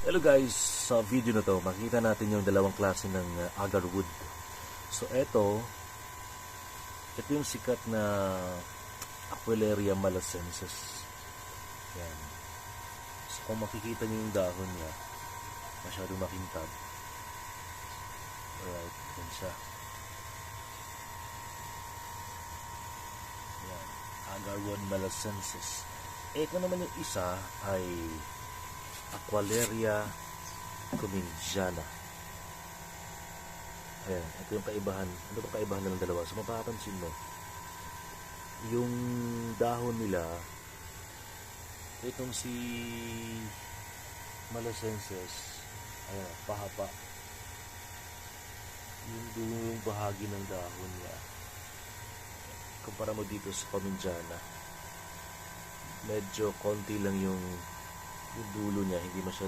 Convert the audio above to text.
Hello guys, sa video na to makita natin yung dalawang klase ng agarwood. So ito yung sikat na Aquileria malacensis. Yan. So kung makikita niyo yung dahon niya, masyadong makintab. Alright, yan siya. Yan, agarwood malacensis. Ito naman yung isa ay Aquileria cumingiana. Ayan, ito yung kaibahan. Ano ba kaibahan ng dalawa? So mapapansin mo, yung dahon nila, itong si malacensis, ayan, pahaba. Yung dulong bahagi ng dahon niya. Kumpara mo dito sa cumingiana, medyo konti lang yung dulo niya, hindi masyadong